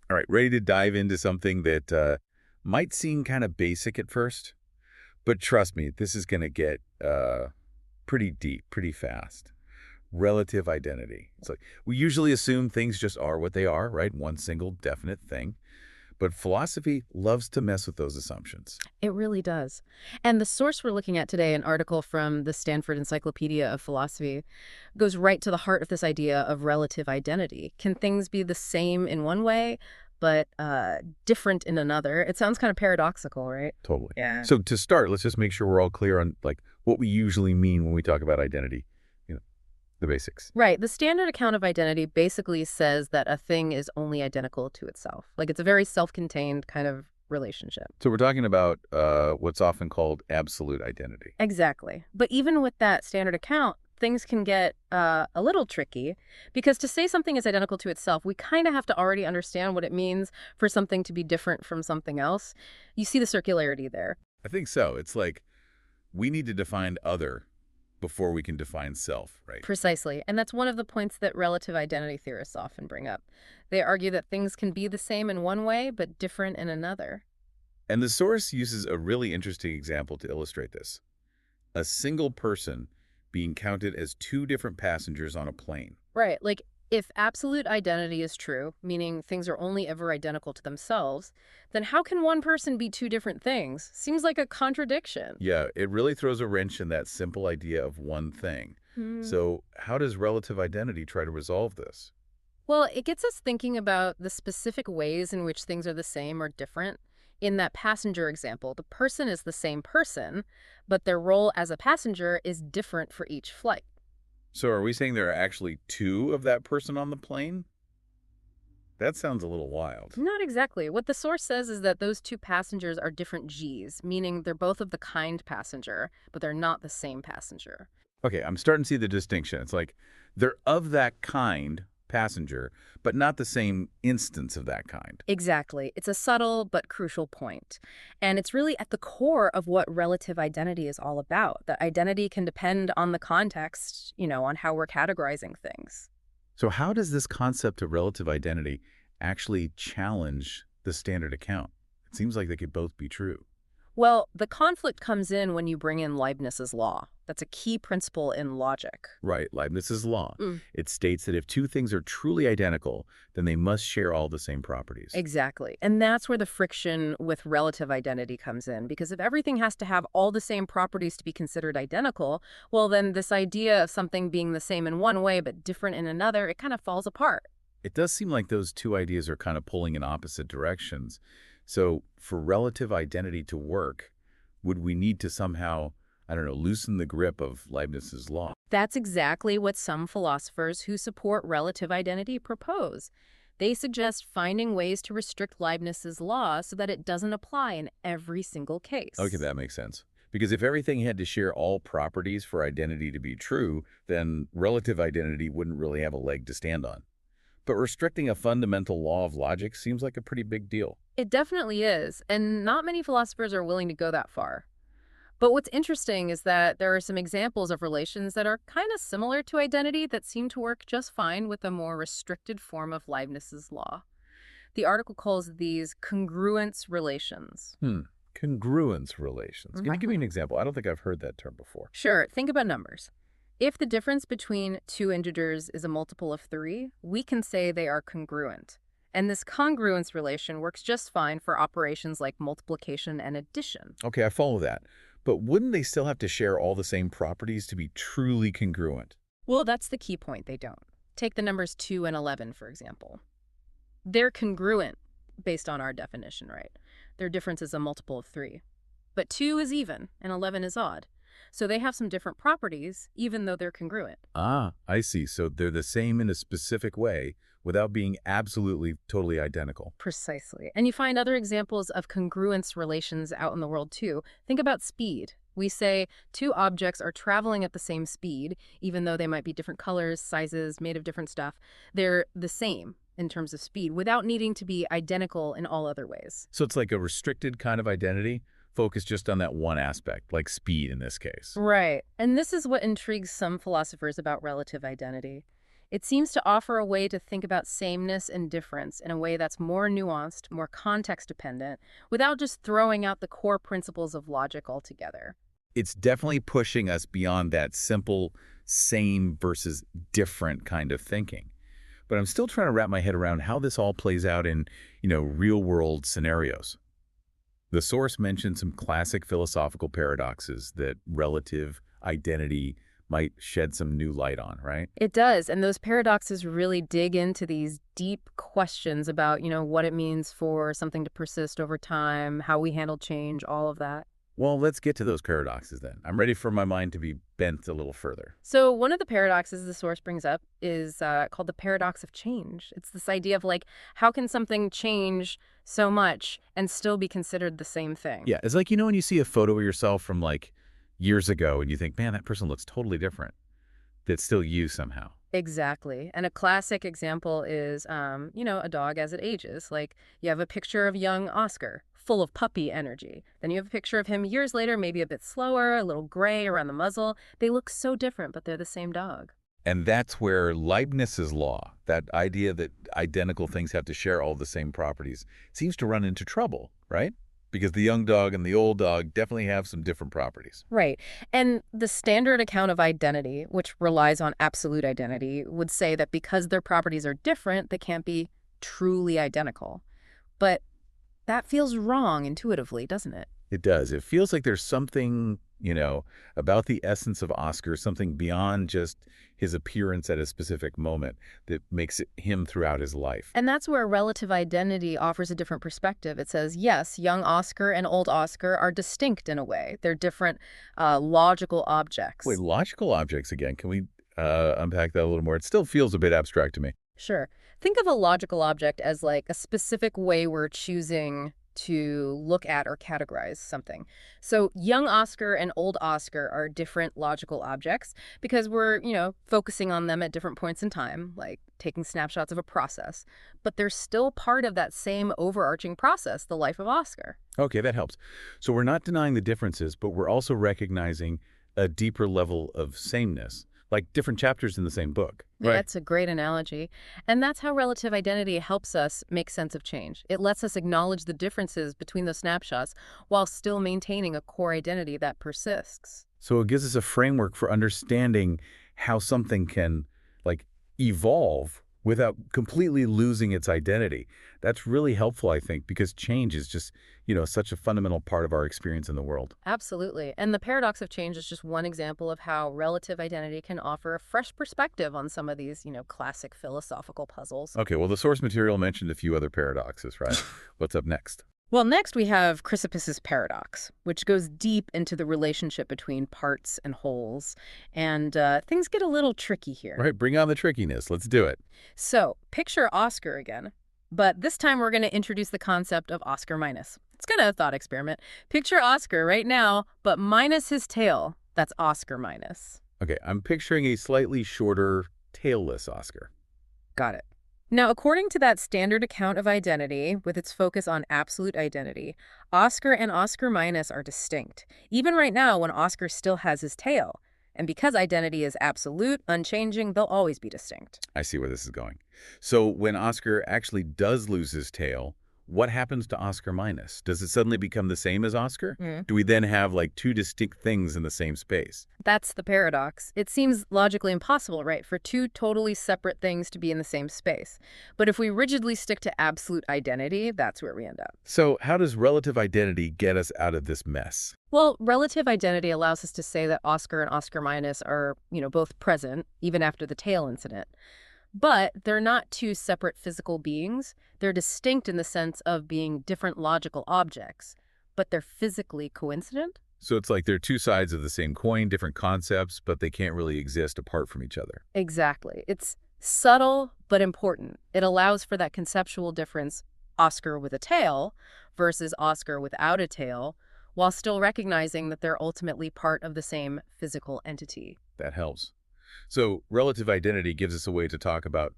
All right, ready to dive into something that might seem kind of basic at first, but trust me, this is going to get pretty deep, pretty fast. Relative identity. It's like we usually assume things just are what they are, right? One single definite thing. But philosophy loves to mess with those assumptions. It really does. And the source we're looking at today, an article from the Stanford Encyclopedia of Philosophy, goes right to the heart of this idea of relative identity. Can things be the same in one way, but different in another? It sounds kind of paradoxical, right? Totally. Yeah. So to start, let's just make sure we're all clear on like what we usually mean when we talk about identity. You know, the basics. Right. The standard account of identity basically says that a thing is only identical to itself. Like it's a very self-contained kind of relationship. So we're talking about what's often called absolute identity. Exactly. But even with that standard account, things can get a little tricky because to say something is identical to itself, we kind of have to already understand what it means for something to be different from something else. You see the circularity there. I think so. It's like we need to define other before we can define self, right? Precisely. And that's one of the points that relative identity theorists often bring up. They argue that things can be the same in one way, but different in another. And the source uses a really interesting example to illustrate this. A single person being counted as two different passengers on a plane. Right. Like if absolute identity is true, meaning things are only ever identical to themselves, then how can one person be two different things? Seems like a contradiction. Yeah, it really throws a wrench in that simple idea of one thing. So how does relative identity try to resolve this? Well, it gets us thinking about the specific ways in which things are the same or different. In that passenger example, the person is the same person, but their role as a passenger is different for each flight. So are we saying there are actually two of that person on the plane? That sounds a little wild. Not exactly. What the source says is that those two passengers are different G's, meaning they're both of the kind passenger, but they're not the same passenger. Okay, I'm starting to see the distinction. It's like they're of that kind passenger, but not the same instance of that kind. Exactly. It's a subtle but crucial point. And it's really at the core of what relative identity is all about. That identity can depend on the context, on how we're categorizing things. So how does this concept of relative identity actually challenge the standard account? It seems like they could both be true. Well, the conflict comes in when you bring in Leibniz'S law. That's a key principle in logic. Right, Leibniz'S law. Mm. It states that if two things are truly identical, then they must share all the same properties. Exactly. And that's where the friction with relative identity comes in. Because if everything has to have all the same properties to be considered identical, well, then this idea of something being the same in one way but different in another, it kind of falls apart. It does seem like those two ideas are kind of pulling in opposite directions. So for relative identity to work, would we need to somehow, I don't know, loosen the grip of Leibniz's law? That's exactly what some philosophers who support relative identity propose. They suggest finding ways to restrict Leibniz's law so that it doesn't apply in every single case. Okay, that makes sense. Because if everything had to share all properties for identity to be true, then relative identity wouldn't really have a leg to stand on. But restricting a fundamental law of logic seems like a pretty big deal. It definitely is, and not many philosophers are willing to go that far. But what's interesting is that there are some examples of relations that are kind of similar to identity that seem to work just fine with a more restricted form of Leibniz's law. The article calls these congruence relations. Congruence relations. Can you give me an example? I don't think I've heard that term before. Sure, think about numbers. If the difference between two integers is a multiple of 3, we can say they are congruent. And this congruence relation works just fine for operations like multiplication and addition. Okay, I follow that. But wouldn't they still have to share all the same properties to be truly congruent? Well, that's the key point. They don't. Take the numbers 2 and 11, for example. They're congruent based on our definition, right? Their difference is a multiple of 3. But 2 is even and 11 is odd. So they have some different properties, even though they're congruent. Ah, I see. So they're the same in a specific way without being absolutely, totally identical. Precisely. And you find other examples of congruence relations out in the world, too. Think about speed. We say two objects are traveling at the same speed, even though they might be different colors, sizes, made of different stuff. They're the same in terms of speed without needing to be identical in all other ways. So it's like a restricted kind of identity, focused just on that one aspect, like speed in this case. Right. And this is what intrigues some philosophers about relative identity. It seems to offer a way to think about sameness and difference in a way that's more nuanced, more context-dependent, without just throwing out the core principles of logic altogether. It's definitely pushing us beyond that simple same versus different kind of thinking. But I'm still trying to wrap my head around how this all plays out in, real-world scenarios. The source mentioned some classic philosophical paradoxes that relative identity might shed some new light on, right? It does, and those paradoxes really dig into these deep questions about, what it means for something to persist over time, how we handle change, all of that. Well, let's get to those paradoxes then. I'm ready for my mind to be bent a little further. So one of the paradoxes the source brings up is called the paradox of change. It's this idea of like, how can something change so much and still be considered the same thing? Yeah, it's like, when you see a photo of yourself from like years ago and you think, man, that person looks totally different. That's still you somehow. Exactly. And a classic example is, a dog as it ages. Like you have a picture of young Oscar, full of puppy energy. Then you have a picture of him years later, maybe a bit slower, a little gray around the muzzle. They look so different, but they're the same dog. And that's where Leibniz'S law, that idea that identical things have to share all the same properties, seems to run into trouble, right? Because the young dog and the old dog definitely have some different properties. Right. And the standard account of identity, which relies on absolute identity, would say that because their properties are different, they can't be truly identical. But that feels wrong intuitively, doesn't it? It does. It feels like there's something, about the essence of Oscar, something beyond just his appearance at a specific moment that makes it him throughout his life. And that's where relative identity offers a different perspective. It says, yes, young Oscar and old Oscar are distinct in a way. They're different logical objects. Wait, logical objects again. Can we unpack that a little more? It still feels a bit abstract to me. Sure. Think of a logical object as like a specific way we're choosing to look at or categorize something. So young Oscar and old Oscar are different logical objects because we're, focusing on them at different points in time, like taking snapshots of a process. But they're still part of that same overarching process, the life of Oscar. Okay, that helps. So we're not denying the differences, but we're also recognizing a deeper level of sameness, like different chapters in the same book. Yeah, that's a great analogy. And that's how relative identity helps us make sense of change. It lets us acknowledge the differences between the snapshots while still maintaining a core identity that persists. So it gives us a framework for understanding how something can, like, evolve without completely losing its identity. That's really helpful, I think, because change is just, such a fundamental part of our experience in the world. Absolutely. And the paradox of change is just one example of how relative identity can offer a fresh perspective on some of these, classic philosophical puzzles. Okay, well, the source material mentioned a few other paradoxes, right? What's up next? Well, next we have Chrysippus'S paradox, which goes deep into the relationship between parts and wholes. And things get a little tricky here. Right, bring on the trickiness. Let's do it. So picture Oscar again. But this time we're going to introduce the concept of Oscar minus. It's kind of a thought experiment. Picture Oscar right now, but minus his tail. That's Oscar minus. Okay, I'm picturing a slightly shorter, tailless Oscar. Got it. Now, according to that standard account of identity, with its focus on absolute identity, Oscar and Oscar minus are distinct, even right now when Oscar still has his tail. And because identity is absolute, unchanging, they'll always be distinct. I see where this is going. So when Oscar actually does lose his tail, what happens to Oscar minus? Does it suddenly become the same as Oscar? Do we then have like two distinct things in the same space? That's the paradox. It seems logically impossible, right, for two totally separate things to be in the same space. But if we rigidly stick to absolute identity, that's where we end up. So how does relative identity get us out of this mess? Well, relative identity allows us to say that Oscar and Oscar minus are, both present, even after the tail incident. But they're not two separate physical beings. They're distinct in the sense of being different logical objects, but they're physically coincident. So it's like they're two sides of the same coin, different concepts, but they can't really exist apart from each other. Exactly. It's subtle but important. It allows for that conceptual difference, Oscar with a tail versus Oscar without a tail, while still recognizing that they're ultimately part of the same physical entity. That helps. So relative identity gives us a way to talk about,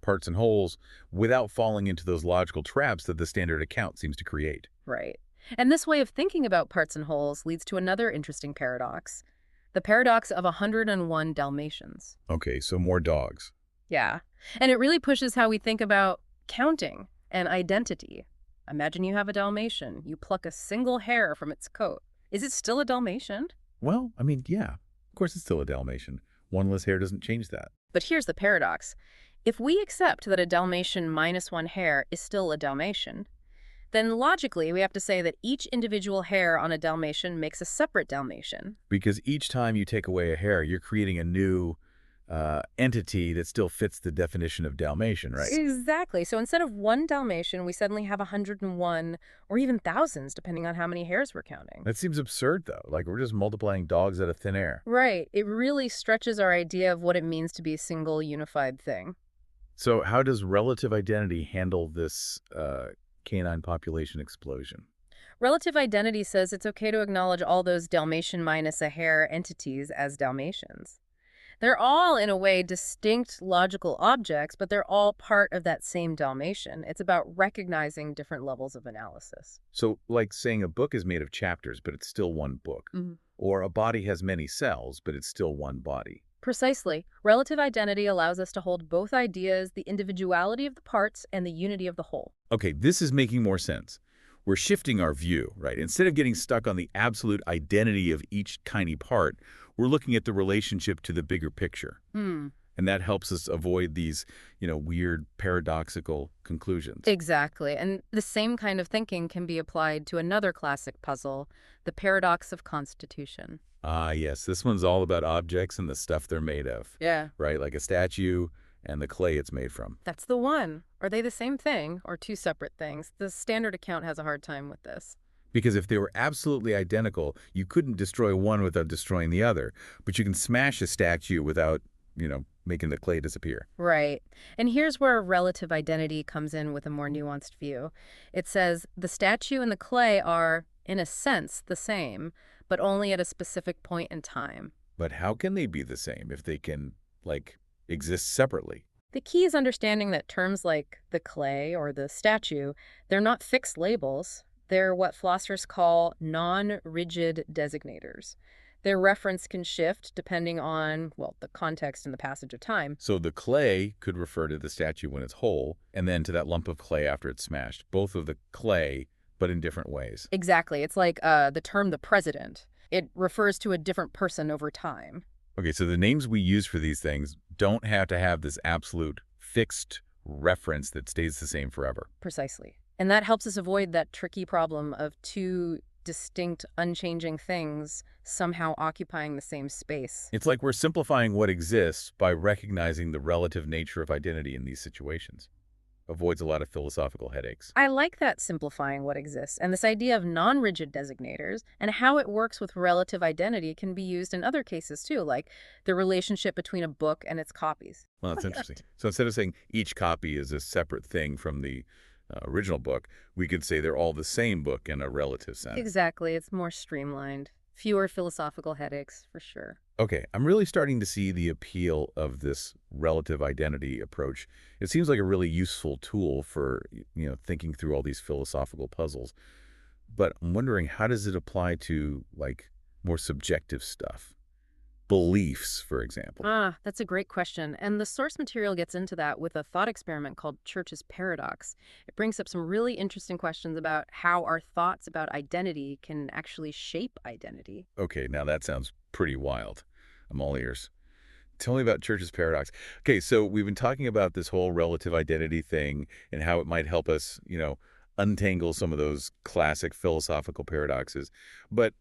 parts and wholes without falling into those logical traps that the standard account seems to create. Right. And this way of thinking about parts and wholes leads to another interesting paradox, the paradox of 101 Dalmatians. Okay, so more dogs. Yeah. And it really pushes how we think about counting and identity. Imagine you have a Dalmatian. You pluck a single hair from its coat. Is it still a Dalmatian? Well, I mean, yeah, of course it's still a Dalmatian. One less hair doesn't change that. But here's the paradox. If we accept that a Dalmatian minus one hair is still a Dalmatian, then logically we have to say that each individual hair on a Dalmatian makes a separate Dalmatian. Because each time you take away a hair, you're creating a new entity that still fits the definition of Dalmatian, right? Exactly. So instead of one Dalmatian, we suddenly have 101 or even thousands, depending on how many hairs we're counting. That seems absurd, though. Like we're just multiplying dogs out of thin air. Right. It really stretches our idea of what it means to be a single unified thing. So how does relative identity handle this canine population explosion? Relative identity says it's okay to acknowledge all those Dalmatian minus a hair entities as Dalmatians. They're all, in a way, distinct logical objects, but they're all part of that same Dalmatian. It's about recognizing different levels of analysis. So like saying a book is made of chapters, but it's still one book. Mhm. Or a body has many cells, but it's still one body. Precisely. Relative identity allows us to hold both ideas, the individuality of the parts and the unity of the whole. Okay, this is making more sense. We're shifting our view, right? Instead of getting stuck on the absolute identity of each tiny part, we're looking at the relationship to the bigger picture. Hmm. And that helps us avoid these, weird paradoxical conclusions. Exactly. And the same kind of thinking can be applied to another classic puzzle, the paradox of constitution. Ah, yes, this one's all about objects and the stuff they're made of, Yeah. right? Like a statue and the clay it's made from. That's the one. Are they the same thing or two separate things? The standard account has a hard time with this. Because if they were absolutely identical, you couldn't destroy one without destroying the other. But you can smash a statue without, making the clay disappear. Right. And here's where relative identity comes in with a more nuanced view. It says the statue and the clay are, in a sense, the same, but only at a specific point in time. But how can they be the same if they can, exist separately? The key is understanding that terms like the clay or the statue, they're not fixed labels. They're what philosophers call non-rigid designators. Their reference can shift depending on, well, the context and the passage of time. So the clay could refer to the statue when it's whole, and then to that lump of clay after it's smashed. Both of the clay, but in different ways. Exactly. It's like the term the president. It refers to a different person over time. Okay, so the names we use for these things don't have to have this absolute fixed reference that stays the same forever. Precisely. And that helps us avoid that tricky problem of two distinct, unchanging things somehow occupying the same space. It's like we're simplifying what exists by recognizing the relative nature of identity in these situations. Avoids a lot of philosophical headaches. I like that simplifying what exists, and this idea of non-rigid designators and how it works with relative identity can be used in other cases too, like the relationship between a book and its copies. Well, that's interesting. So instead of saying each copy is a separate thing from the original book, we could say they're all the same book in a relative sense. Exactly. It's more streamlined. Fewer philosophical headaches, for sure. Okay, I'm really starting to see the appeal of this relative identity approach. It seems like a really useful tool for, thinking through all these philosophical puzzles. But I'm wondering, how does it apply to, more subjective stuff? Beliefs, for example. That's a great question. And the source material gets into that with a thought experiment called Church's Paradox. It brings up some really interesting questions about how our thoughts about identity can actually shape identity. Okay, now that sounds pretty wild. I'm all ears. Tell me about Church's Paradox. Okay, so we've been talking about this whole relative identity thing and how it might help us, untangle some of those classic philosophical paradoxes. But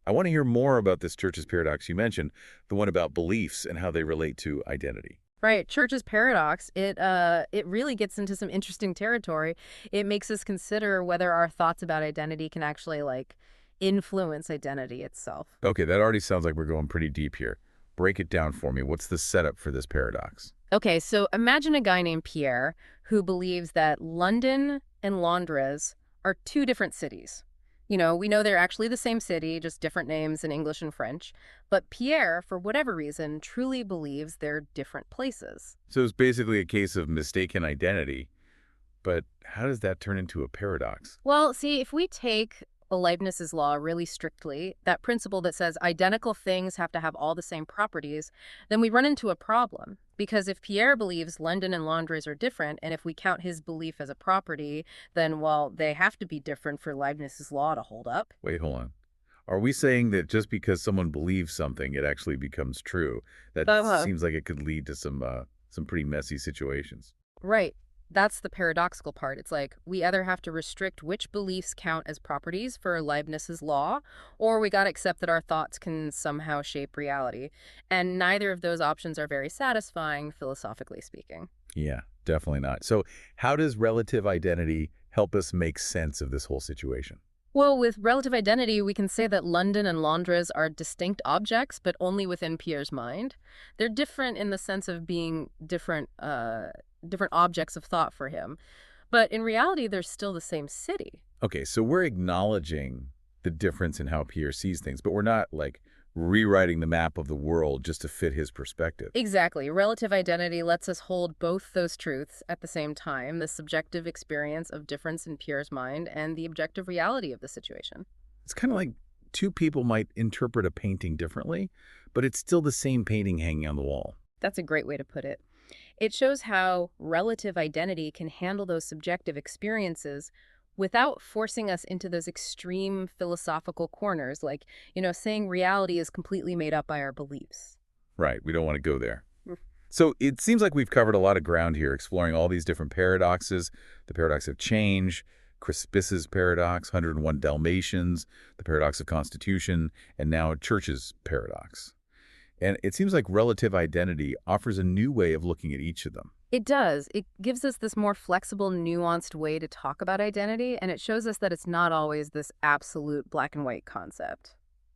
I want to hear more about this Church's Paradox you mentioned, the one about beliefs and how they relate to identity. Right. Church's Paradox, it really gets into some interesting territory. It makes us consider whether our thoughts about identity can actually, influence identity itself. Okay, that already sounds like we're going pretty deep here. Break it down for me. What's the setup for this paradox? Okay, so imagine a guy named Pierre who believes that London and Londres are two different cities. We know they're actually the same city, just different names in English and French. But Pierre, for whatever reason, truly believes they're different places. So it's basically a case of mistaken identity. But how does that turn into a paradox? Well, see, if we take Leibniz'S law really strictly, that principle that says identical things have to have all the same properties, then we run into a problem. Because if Pierre believes London and Londres are different, and if we count his belief as a property, then, well, they have to be different for Leibniz's law to hold up. Wait, hold on. Are we saying that just because someone believes something, it actually becomes true? That Uh-huh. seems like it could lead to some pretty messy situations. Right. That's the paradoxical part. It's like we either have to restrict which beliefs count as properties for Leibniz's law, or we got to accept that our thoughts can somehow shape reality. And neither of those options are very satisfying, philosophically speaking. Yeah, definitely not. So how does relative identity help us make sense of this whole situation? Well, with relative identity, we can say that London and Londres are distinct objects, but only within Pierre's mind. They're different in the sense of being different objects of thought for him. But in reality, they're still the same city. Okay, so we're acknowledging the difference in how Pierre sees things, but we're not like rewriting the map of the world just to fit his perspective. Exactly. Relative identity lets us hold both those truths at the same time, the subjective experience of difference in Pierre's mind and the objective reality of the situation. It's kind of like two people might interpret a painting differently, but it's still the same painting hanging on the wall. That's a great way to put it. It shows how relative identity can handle those subjective experiences without forcing us into those extreme philosophical corners, like, saying reality is completely made up by our beliefs. Right, we don't want to go there. Mm. So it seems like we've covered a lot of ground here, exploring all these different paradoxes, the paradox of change, Chrysippus'S paradox, 101 Dalmatians, the paradox of constitution, and now Church's paradox. And it seems like relative identity offers a new way of looking at each of them. It does. It gives us this more flexible, nuanced way to talk about identity, and it shows us that it's not always this absolute black and white concept.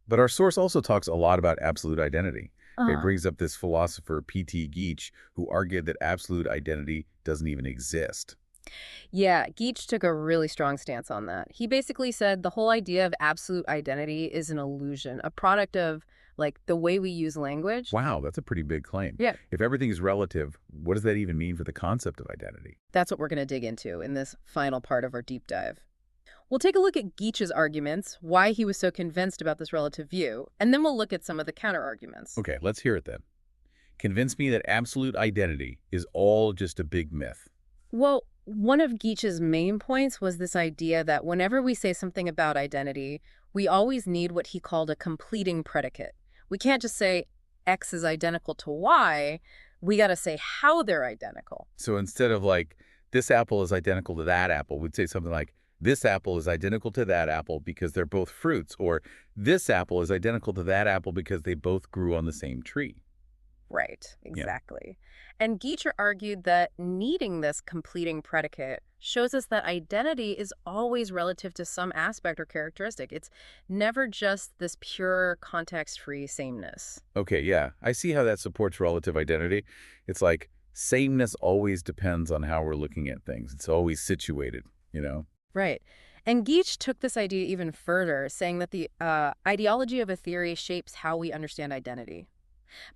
But our source also talks a lot about absolute identity. It Uh, brings up this philosopher, P.T. Geach, who argued that absolute identity doesn't even exist. yeah, Geach took a really strong stance on that. He basically said the whole idea of absolute identity is an illusion, a product of, like, the way we use language. Wow, that's a pretty big claim. Yeah, If everything is relative, what does that even mean for the concept of identity? that's what we're going to dig into in this final part of our deep dive. We'll take a look at Geach's arguments, why he was so convinced about this relative view, and then we'll look at some of the counterarguments. Okay, let's hear it then. Convince me that absolute identity is all just a big myth. Well, one of Geach's main points was this idea that whenever we say something about identity, we always need what he called a completing predicate. We can't just say X is identical to Y. We got to say how they're identical. So instead of like, this apple is identical to that apple, we'd say something like, this apple is identical to that apple because they're both fruits, or this apple is identical to that apple because they both grew on the same tree. Right, Yeah. exactly. And Geach argued that needing this completing predicate shows us that identity is always relative to some aspect or characteristic. It's never just this pure context-free sameness. Okay, yeah, I see how that supports relative identity. It's like sameness always depends on how we're looking at things. It's always situated. Right. And Geach took this idea even further, saying that the ideology of a theory shapes how we understand identity.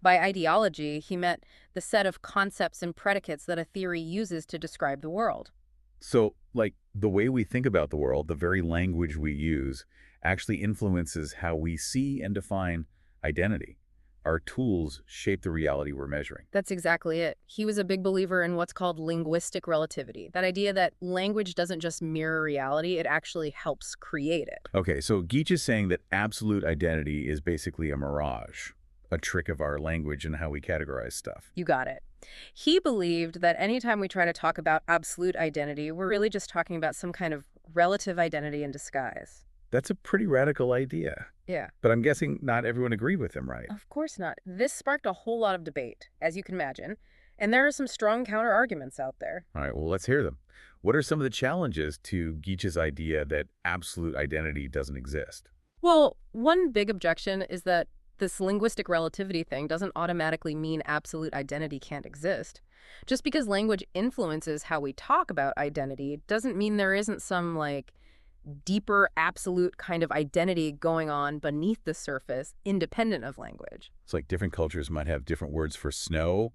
By ideology, he meant the set of concepts and predicates that a theory uses to describe the world. So, like, the way we think about the world, the very language we use, actually influences how we see and define identity. Our tools shape the reality we're measuring. That's exactly it. He was a big believer in what's called linguistic relativity, that idea that language doesn't just mirror reality, it actually helps create it. Okay, so Geach is saying that absolute identity is basically a mirage, a trick of our language and how we categorize stuff. You got it. He believed that anytime we try to talk about absolute identity, we're really just talking about some kind of relative identity in disguise. That's a pretty radical idea. Yeah. But I'm guessing not everyone agreed with him, right? Of course not. This sparked a whole lot of debate, as you can imagine, and there are some strong counter-arguments out there. All right, well, let's hear them. What are some of the challenges to Geach's idea that absolute identity doesn't exist? Well, one big objection is that this linguistic relativity thing doesn't automatically mean absolute identity can't exist. Just because language influences how we talk about identity doesn't mean there isn't some, like, deeper absolute kind of identity going on beneath the surface, independent of language. It's like different cultures might have different words for snow,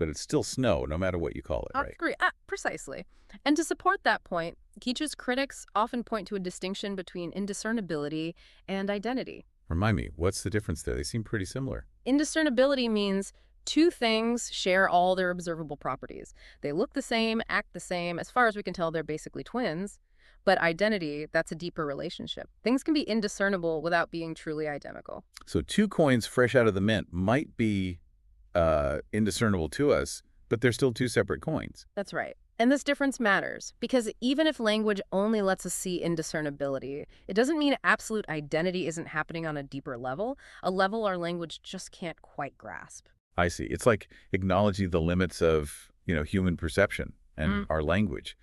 but it's still snow, no matter what you call it, right? Agree. Precisely. And to support that point, Geach's critics often point to a distinction between indiscernibility and identity. Remind me, what's the difference there? They seem pretty similar. Indiscernibility means two things share all their observable properties. They look the same, act the same. As far as we can tell, they're basically twins. But identity, that's a deeper relationship. Things can be indiscernible without being truly identical. So two coins fresh out of the mint might be indiscernible to us, but they're still two separate coins. That's right. And this difference matters because even if language only lets us see indiscernibility, it doesn't mean absolute identity isn't happening on a level our language just can't quite grasp. I see. It's like acknowledging the limits of, human perception and our language.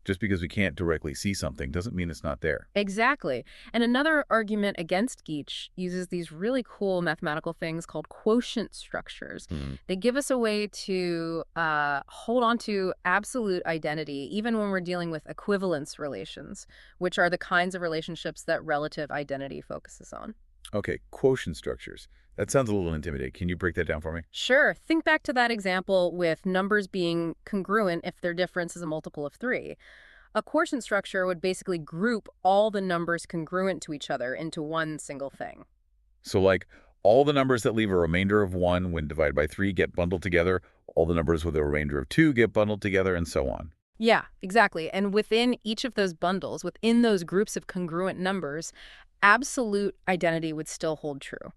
Just because we can't directly see something doesn't mean it's not there. Exactly. And another argument against Geach uses these really cool mathematical things called quotient structures. They give us a way to hold on to absolute identity, even when we're dealing with equivalence relations, which are the kinds of relationships that relative identity focuses on. Okay, quotient structures. That sounds a little intimidating. Can you break that down for me? Sure. Think back to that example with numbers being congruent if their difference is a multiple of 3. A quotient structure would basically group all the numbers congruent to each other into one single thing. So like all the numbers that leave a remainder of 1 when divided by 3 get bundled together, all the numbers with a remainder of 2 get bundled together, and so on. Yeah, exactly. And within each of those bundles, within those groups of congruent numbers, absolute identity would still hold true.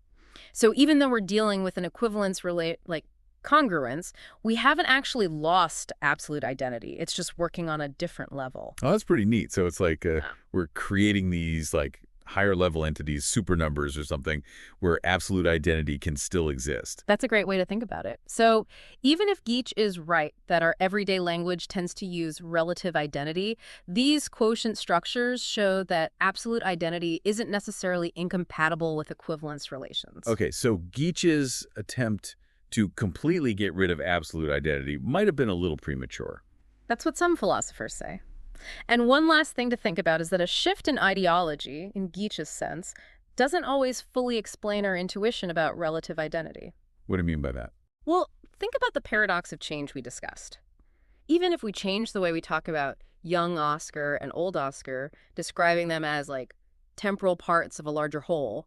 So even though we're dealing with an equivalence like congruence, we haven't actually lost absolute identity. It's just working on a different level. Oh, that's pretty neat. So it's like we're creating these like higher level entities, super numbers or something, where absolute identity can still exist. That's a great way to think about it. So even if Geach is right that our everyday language tends to use relative identity, these quotient structures show that absolute identity isn't necessarily incompatible with equivalence relations. Okay, so Geach's attempt to completely get rid of absolute identity might have been a little premature. That's what some philosophers say. And one last thing to think about is that a shift in ideology, in Geach's sense, doesn't always fully explain our intuition about relative identity. What do you mean by that? Well, think about the paradox of change we discussed. Even if we change the way we talk about young Oscar and old Oscar, describing them as like temporal parts of a larger whole,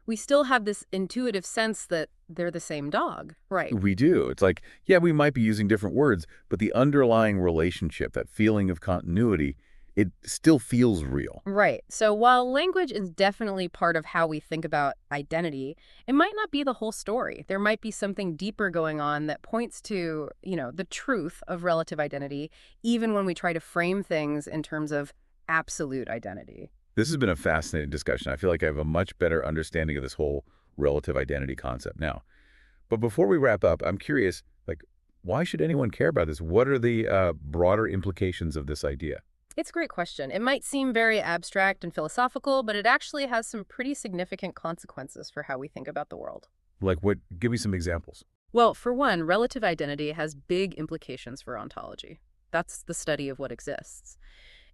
we still have this intuitive sense that they're the same dog, right? We do. It's like, yeah, we might be using different words, but the underlying relationship, that feeling of continuity, it still feels real. Right. So while language is definitely part of how we think about identity, it might not be the whole story. There might be something deeper going on that points to, the truth of relative identity, even when we try to frame things in terms of absolute identity. This has been a fascinating discussion. I feel like I have a much better understanding of this whole relative identity concept now. But before we wrap up, I'm curious, why should anyone care about this? What are the broader implications of this idea? It's a great question. It might seem very abstract and philosophical, but it actually has some pretty significant consequences for how we think about the world. Like what? Give me some examples. Well, for one, relative identity has big implications for ontology. That's the study of what exists.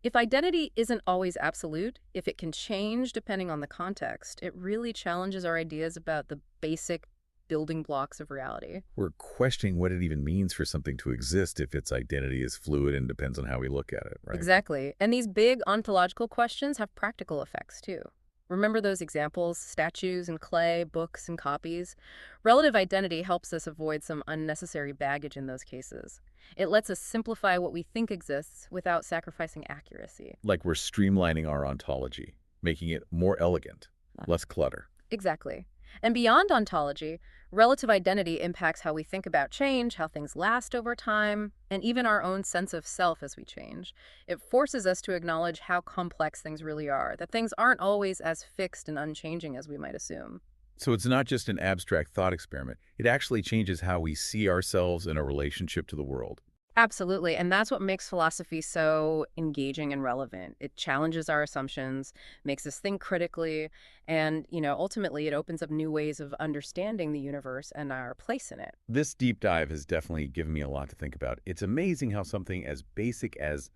If identity isn't always absolute, if it can change depending on the context, it really challenges our ideas about the basic building blocks of reality. We're questioning what it even means for something to exist if its identity is fluid and depends on how we look at it, right? Exactly. And these big ontological questions have practical effects, too. Remember those examples, statues and clay, books and copies? Relative identity helps us avoid some unnecessary baggage in those cases. It lets us simplify what we think exists without sacrificing accuracy. Like we're streamlining our ontology, making it more elegant, less clutter. Exactly. And beyond ontology, relative identity impacts how we think about change, how things last over time, and even our own sense of self as we change. It forces us to acknowledge how complex things really are, that things aren't always as fixed and unchanging as we might assume. So it's not just an abstract thought experiment. It actually changes how we see ourselves in a relationship to the world. Absolutely. And that's what makes philosophy so engaging and relevant. It challenges our assumptions, makes us think critically, and, ultimately it opens up new ways of understanding the universe and our place in it. This deep dive has definitely given me a lot to think about. It's amazing how something as basic as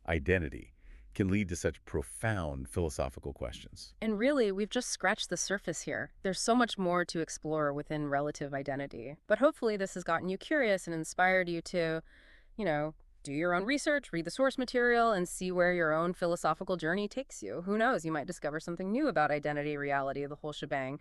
identity can lead to such profound philosophical questions. And really, we've just scratched the surface here. There's so much more to explore within relative identity. But hopefully this has gotten you curious and inspired you to, you know, do your own research, read the source material, and see where your own philosophical journey takes you. Who knows, you might discover something new about identity, reality, the whole shebang.